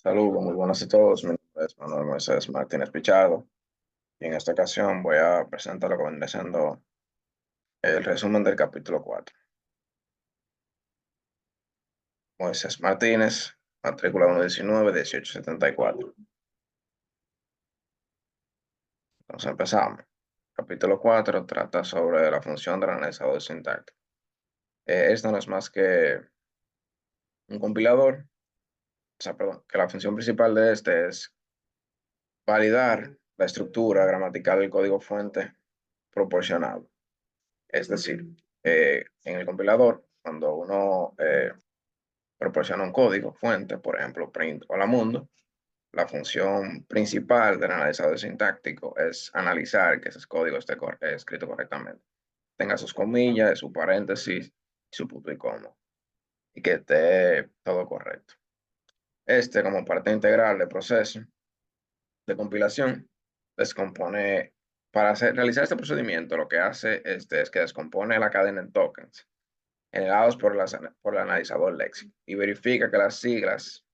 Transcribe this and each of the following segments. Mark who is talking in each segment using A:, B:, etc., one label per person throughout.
A: Saludos, muy buenas a todos. Mi nombre es Manuel Moisés Martínez Pichardo y en esta ocasión voy a presentar lo que vendré siendo el resumen del capítulo 4. Moisés Martínez, matrícula 119-1874. Entonces empezamos. Capítulo 4 trata sobre la función del analizador sintáctico. Esto no es más que un compilador, perdón, que la función principal de este es validar la estructura gramatical del código fuente proporcionado. Es decir, en el compilador, cuando uno proporciona un código fuente, por ejemplo, print hola mundo, la función principal del analizador sintáctico es analizar que ese código esté escrito correctamente, tenga sus comillas, su paréntesis, su punto y coma, y que esté todo correcto. Este, como parte integral del proceso de compilación, descompone, realizar este procedimiento, lo que hace es que descompone la cadena en tokens generados por el analizador léxico y verifica que las siglas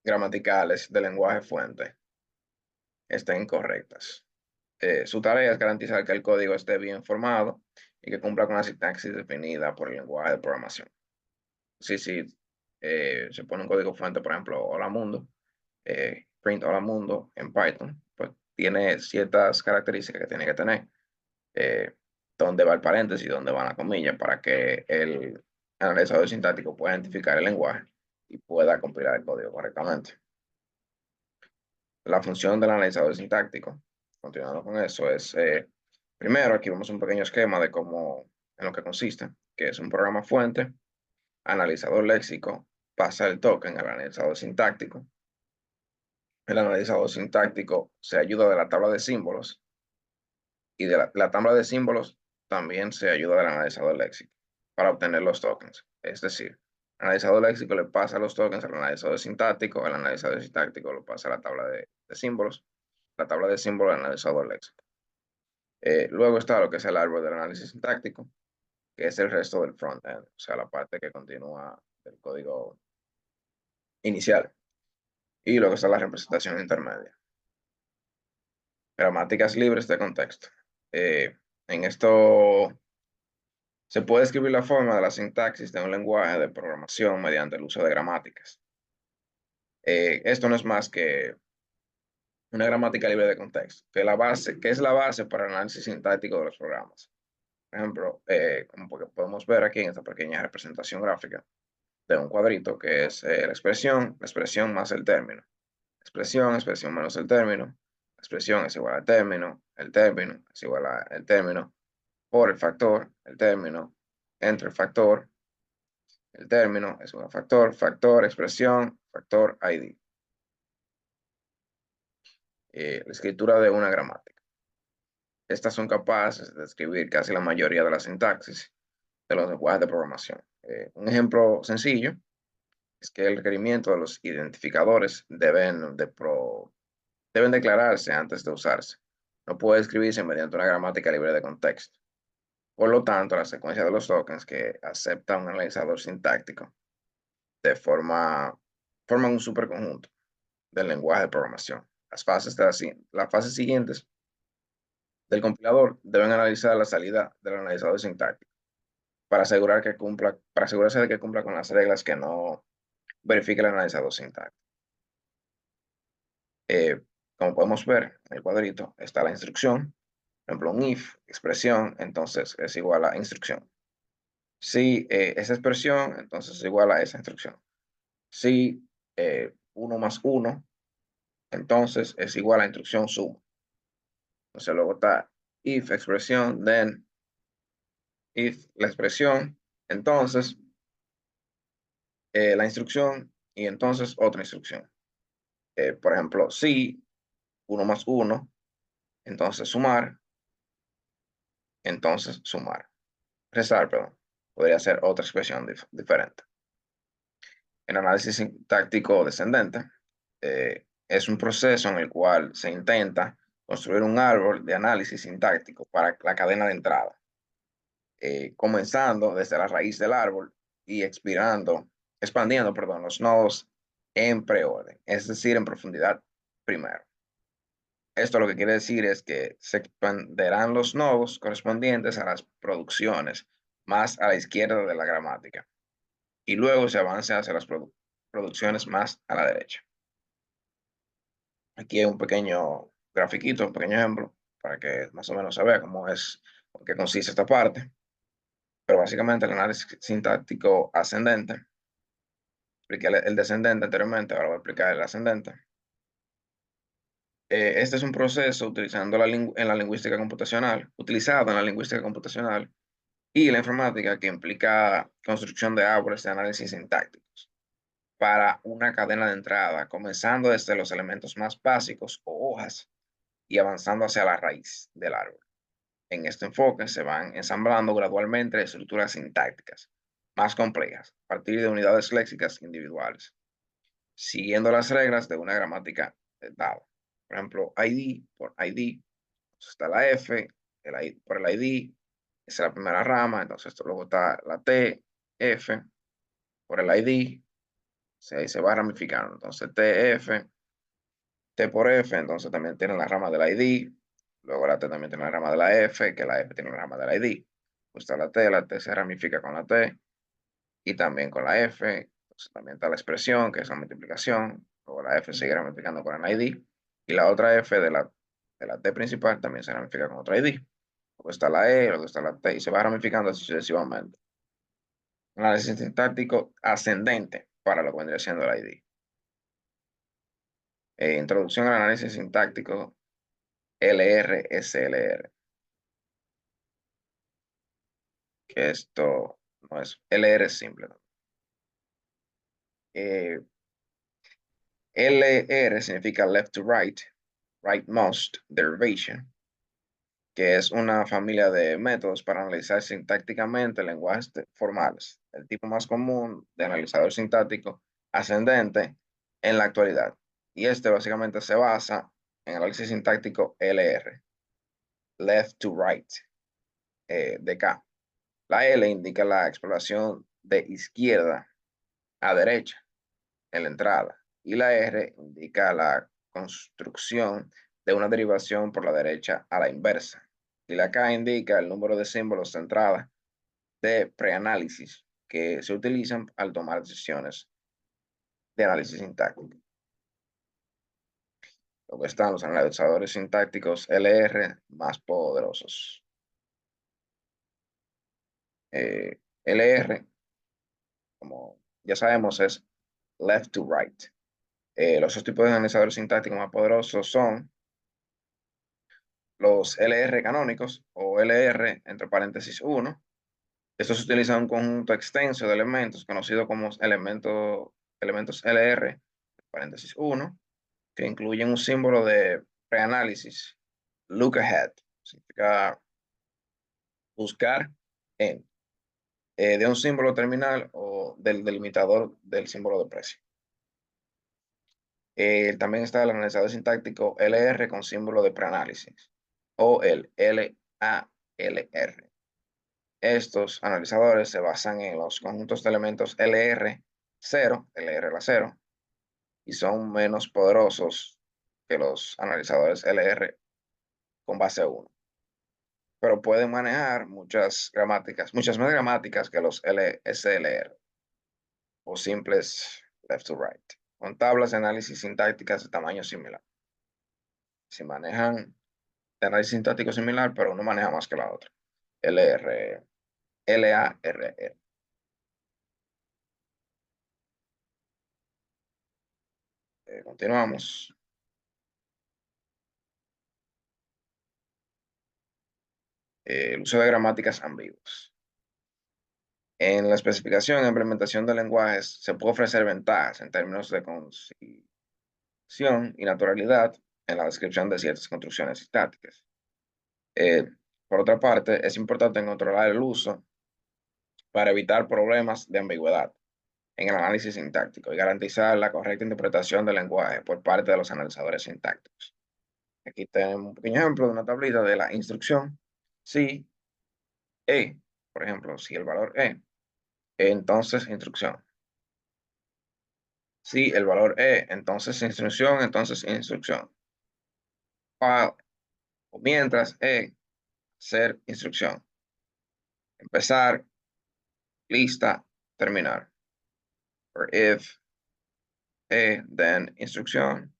A: gramaticales del lenguaje fuente estén correctas. Su tarea es garantizar que el código esté bien formado y que cumpla con la sintaxis definida por el lenguaje de programación. Si se pone un código fuente, por ejemplo, hola mundo, print hola mundo en Python, pues tiene ciertas características que tiene que tener. eh, Dónde va el paréntesis, dónde va la comilla, para que el analizador sintáctico pueda identificar el lenguaje y pueda compilar el código correctamente. La función del analizador sintáctico, continuando con eso, es, primero, aquí vemos un pequeño esquema de cómo, en lo que consiste, que es un programa fuente, analizador léxico, pasa el token al analizador sintáctico. El analizador sintáctico se ayuda de la tabla de símbolos y de la tabla de símbolos también se ayuda del analizador léxico para obtener los tokens. Es decir, el analizador léxico le pasa los tokens al analizador sintáctico, el analizador sintáctico lo pasa a la tabla de símbolos, la tabla de símbolos al analizador léxico. Luego está lo que es el árbol del análisis sintáctico, que es el resto del frontend, o sea, la parte que continúa del código inicial. Y luego está la representación intermedia. Gramáticas libres de contexto. En esto se puede escribir la forma de la sintaxis de un lenguaje de programación mediante el uso de gramáticas. Esto no es más que una gramática libre de contexto, que es la base para el análisis sintáctico de los programas. Por ejemplo, como podemos ver aquí en esta pequeña representación gráfica de un cuadrito que es la expresión más el término. Expresión menos la expresión es igual al término es igual al término, por el factor, el término, entre el factor, el término es un factor, expresión, factor, ID. La escritura de una gramática. Estas son capaces de describir casi la mayoría de la sintaxis de los lenguajes de programación. Un ejemplo sencillo es que el requerimiento de los identificadores deben declararse antes de usarse. No puede escribirse mediante una gramática libre de contexto. Por lo tanto, la secuencia de los tokens que acepta un analizador sintáctico forman un superconjunto del lenguaje de programación. Las fases siguientes del compilador deben analizar la salida del analizador sintáctico para asegurarse de que cumpla con las reglas que no verifique el analizador sintáctico. Eh, Como podemos ver en el cuadrito, está la instrucción. Por ejemplo, un if, expresión, entonces es igual a instrucción. Si esa expresión, entonces es igual a esa instrucción. Si 1 más 1, entonces es igual a instrucción suma. Entonces luego está if expresión, then if la expresión, entonces la instrucción y entonces otra instrucción. Por ejemplo, si 1 más 1, entonces sumar, entonces sumar. Restar, perdón. Podría ser otra expresión diferente. El análisis sintáctico descendente es un proceso en el cual se intenta construir un árbol de análisis sintáctico para la cadena de entrada, comenzando desde la raíz del árbol y expirando expandiendo, perdón, los nodos en preorden, es decir, en profundidad primero. Esto lo que quiere decir es que se expanderán los nodos correspondientes a las producciones más a la izquierda de la gramática y luego se avanza hacia las producciones más a la derecha. Aquí hay un pequeño grafiquito, un pequeño ejemplo, para que más o menos se vea cómo es, en qué consiste esta parte. Pero básicamente el análisis sintáctico ascendente, expliqué el descendente anteriormente, ahora voy a explicar el ascendente. Este es un proceso utilizando en la lingüística computacional, utilizado en la lingüística computacional y la informática, que implica construcción de árboles de análisis sintácticos para una cadena de entrada, comenzando desde los elementos más básicos o hojas y avanzando hacia la raíz del árbol. En este enfoque se van ensamblando gradualmente estructuras sintácticas más complejas a partir de unidades léxicas individuales, siguiendo las reglas de una gramática dada. Por ejemplo, ID por ID, entonces está la F, por el ID, esa es la primera rama, entonces luego está la T, F, por el ID, se va ramificando, entonces TF, T por F, entonces también tiene la rama del ID, luego la T también tiene la rama de la F, que la F tiene la rama del ID. Pues está la T se ramifica con la T y también con la F, entonces también está la expresión, que es la multiplicación, luego la F sigue ramificando con el ID, y la otra F de la T principal también se ramifica con otra ID. Luego está la E, luego está la T, y se va ramificando así sucesivamente. Análisis sintáctico ascendente para lo que vendría siendo el ID. Introducción al análisis sintáctico LR-SLR, que esto no es LR simple, ¿no? Eh, LR significa left to right, rightmost derivation, que es una familia de métodos para analizar sintácticamente lenguajes formales. El tipo más común de analizador sintáctico ascendente en la actualidad. Y este básicamente se basa en análisis sintáctico LR, left to right, de K. La L indica la exploración de izquierda a derecha en la entrada y la R indica la construcción de una derivación por la derecha a la inversa. Y la K indica el número de símbolos de entrada de preanálisis que se utilizan al tomar decisiones de análisis sintáctico. Luego están los analizadores sintácticos LR más poderosos. LR, como ya sabemos, es left to right. Los dos tipos de analizadores sintácticos más poderosos son los LR canónicos o LR entre paréntesis 1. Estos utilizan un conjunto extenso de elementos conocido como elementos LR paréntesis 1, que incluyen un símbolo de preanálisis, look ahead, significa buscar en, de un símbolo terminal o del delimitador del símbolo de precio. También está el analizador sintáctico LR con símbolo de preanálisis o el LALR. Estos analizadores se basan en los conjuntos de elementos LR0, LR la 0, y son menos poderosos que los analizadores LR con base 1. Pero pueden manejar muchas gramáticas, muchas más gramáticas que los SLR o simples left to right, con tablas de análisis sintácticas de tamaño similar. Se manejan de análisis sintáctico similar, pero uno maneja más que la otra. LR, LARR. Continuamos. El uso de gramáticas ambiguas. En la especificación e implementación de lenguajes se puede ofrecer ventajas en términos de concisión y naturalidad en la descripción de ciertas construcciones sintácticas. Por otra parte, es importante controlar el uso para evitar problemas de ambigüedad en el análisis sintáctico y garantizar la correcta interpretación del lenguaje por parte de los analizadores sintácticos. Aquí tenemos un pequeño ejemplo de una tablita de la instrucción. Si E, por ejemplo, si el valor E, entonces instrucción. Si el valor E, entonces instrucción, entonces instrucción. While, o mientras E, ser instrucción. Empezar, lista, terminar. Or if E, then instrucción.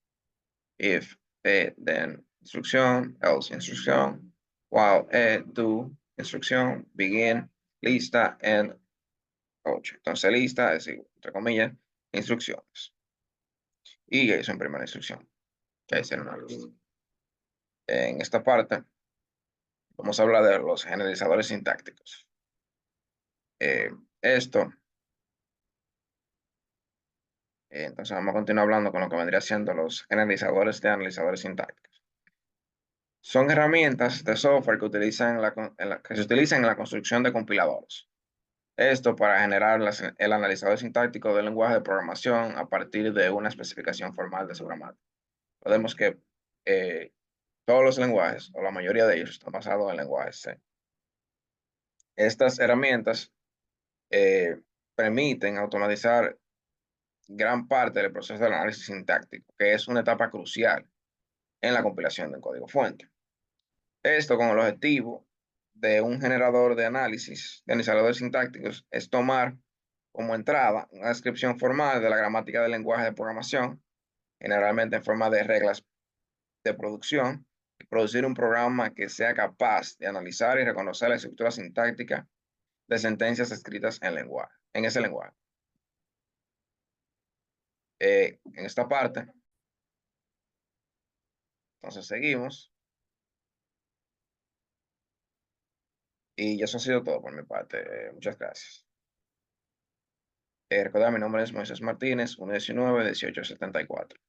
A: If E, then instrucción, else instrucción. While E, do, instrucción, begin, lista, end, 8. Entonces lista es, entre comillas, instrucciones. Y eso en primera instrucción, que es una lista. En esta parte vamos a hablar de los generalizadores sintácticos. Esto, entonces vamos a continuar hablando con lo que vendría siendo los generalizadores de analizadores sintácticos. Son herramientas de software que, que se utilizan en la construcción de compiladores. Esto para generar el analizador sintáctico del lenguaje de programación a partir de una especificación formal de su gramática. Podemos que todos los lenguajes, o la mayoría de ellos, están basados en lenguaje C. Estas herramientas permiten automatizar gran parte del proceso de análisis sintáctico, que es una etapa crucial en la compilación del código fuente. Esto con el objetivo de un generador de análisis, de analizadores sintácticos, es tomar como entrada una descripción formal de la gramática del lenguaje de programación, generalmente en forma de reglas de producción, y producir un programa que sea capaz de analizar y reconocer la estructura sintáctica de sentencias escritas en ese lenguaje. En esta parte, entonces seguimos. Y eso ha sido todo por mi parte. Muchas gracias. Recuerda, mi nombre es Moisés Martínez, 119-1874.